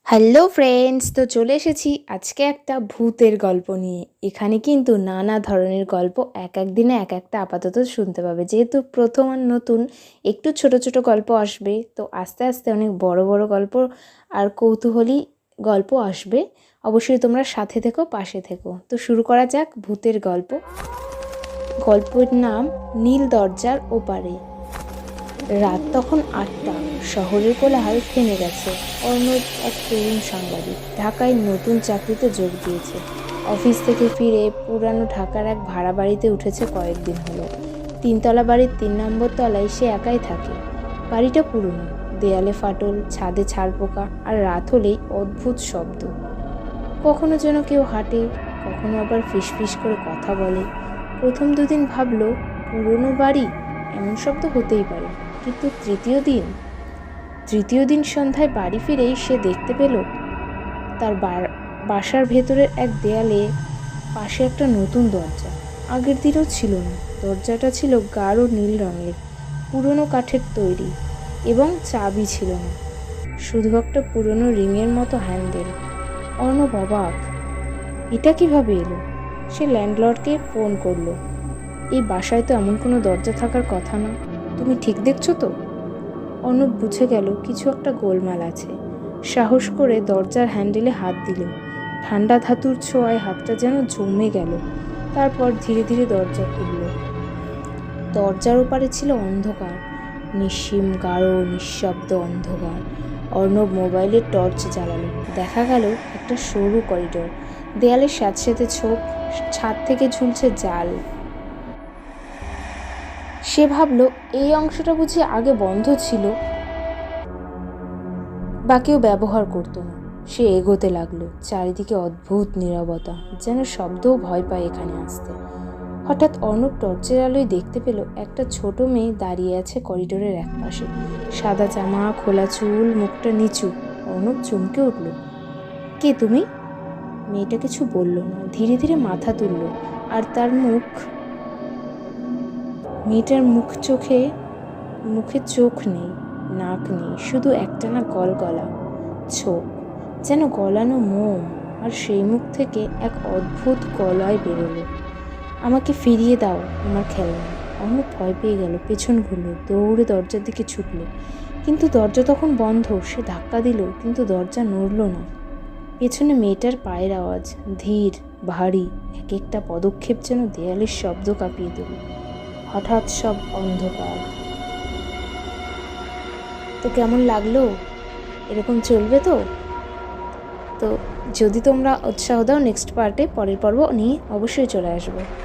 Hello friends, তো চলে এসেছি আজকে একটা ভূতের গল্প নিয়ে। এখানে কিন্তু নানা ধরনের গল্প এক এক দিনে এক একটা আপাতত শুনতে পাবে। যেহেতু প্রথম আর নতুন, একটু ছোট ছোট গল্প আসবে, তো আস্তে আস্তে অনেক বড় বড় গল্প আর কৌতূহলী গল্প আসবে। অবশ্যই তোমরা সাথে থেকো, পাশে থেকো। তো শুরু করা যাক ভূতের গল্প। গল্পের নাম নীল দরজার ওপারে। রাত তখন 8টা। শহরের কোলাহল থেমে গেছে। অর্ণব এক তরুণ সাংবাদিক, ঢাকায় নতুন চাকরিতে যোগ দিয়েছে। অফিস থেকে ফিরে পুরানো ঢাকার এক ভাড়া বাড়িতে উঠেছে কয়েকদিন হলো। 3তলা বাড়ির 3 নম্বর তলায় সে একাই থাকে। বাড়িটা পুরনো, দেয়ালে ফাটল, ছাদে ছারপোকা, আর রাত হলেই অদ্ভুত শব্দ। কখনো যেন কেউ হাঁটে, কখনো আবার ফিসফিস করে কথা বলে। প্রথম দুদিন ভাবলো পুরনো বাড়ি, এমন শব্দ হতেই পারে। কিন্তু তৃতীয় দিন সন্ধ্যায় বাড়ি ফিরেই সে দেখতে পেল তার বাসার ভেতরের এক দেয়ালে পাশে একটা নতুন দরজা। আগের দিনও ছিল না। দরজাটা ছিল গাঢ় নীল রঙের, পুরনো কাঠের তৈরি, এবং চাবি ছিল না, শুধু একটা পুরনো রিংয়ের মতো হ্যান্ডেল। অর্ণব অবাক, এটা কিভাবে এলো? সে ল্যান্ডলর্ডকে ফোন করলো। এই বাসায় তো এমন কোনো দরজা থাকার কথা না, তুমি ঠিক দেখছো তো? অর্ণব বুঝে গেল কিছু একটা গোলমাল আছে। সাহস করে দরজার হ্যান্ডেলে হাত দিল। ঠান্ডা ধাতুর ছোঁয়ায় হাতটা যেন জমে গেল। তারপর ধীরে ধীরে দরজা খুলল। দরজার ওপারে ছিল অন্ধকার, নিশ্চিম, গাঢ়, নিঃশব্দ অন্ধকার। অর্ণব মোবাইলের টর্চ জ্বালালো। দেখা গেল একটা সরু করিডোর, দেয়ালের স্যাঁতসেঁতে ছোপ, ছাদ থেকে ঝুলছে জাল। সে ভাবল এই অংশটা বুঝি আগে বন্ধ ছিল, বা কেউ ব্যবহার করতো না। সে এগোতে লাগলো। চারিদিকে অদ্ভুত নীরবতা, যেন শব্দও ভয় পায় এখানে আসতে। হঠাৎ অর্ণব টর্চের আলোয় দেখতে পেল একটা ছোট মেয়ে দাঁড়িয়ে আছে করিডোরের একপাশে। সাদা জামা, খোলা চুল, মুখটা নিচু। অর্ণব চমকে উঠল। কে তুমি? মেয়েটা কিছু বলল না, ধীরে ধীরে মাথা তুলল। আর তার মেয়েটার মুখে চোখ নেই, নাক নেই, শুধু একটানা গলা ছোপ, যেন গলানো মোম। আর সেই মুখ থেকে এক অদ্ভুত গলায় বেরোলো, আমাকে ফিরিয়ে দাও আমার খেলনা। অনেক ভয় পেয়ে গেল, পেছন ঘুরল, দৌড়ে দরজার দিকে ছুটল। কিন্তু দরজা তখন বন্ধ। সে ধাক্কা দিল, কিন্তু দরজা নড়ল না। পেছনে মেয়েটার পায়ের আওয়াজ, ধীর, ভারী, এক একটা পদক্ষেপ যেন দেয়ালের শব্দ কাঁপিয়ে দিল। হঠাৎ সব অন্ধকার। তো কেমন লাগলো? এরকম চলবে তো? তো যদি তোমরা উৎসাহ দাও, নেক্সট পার্টে, পরের পর্ব নিয়ে অবশ্যই চলে আসবো।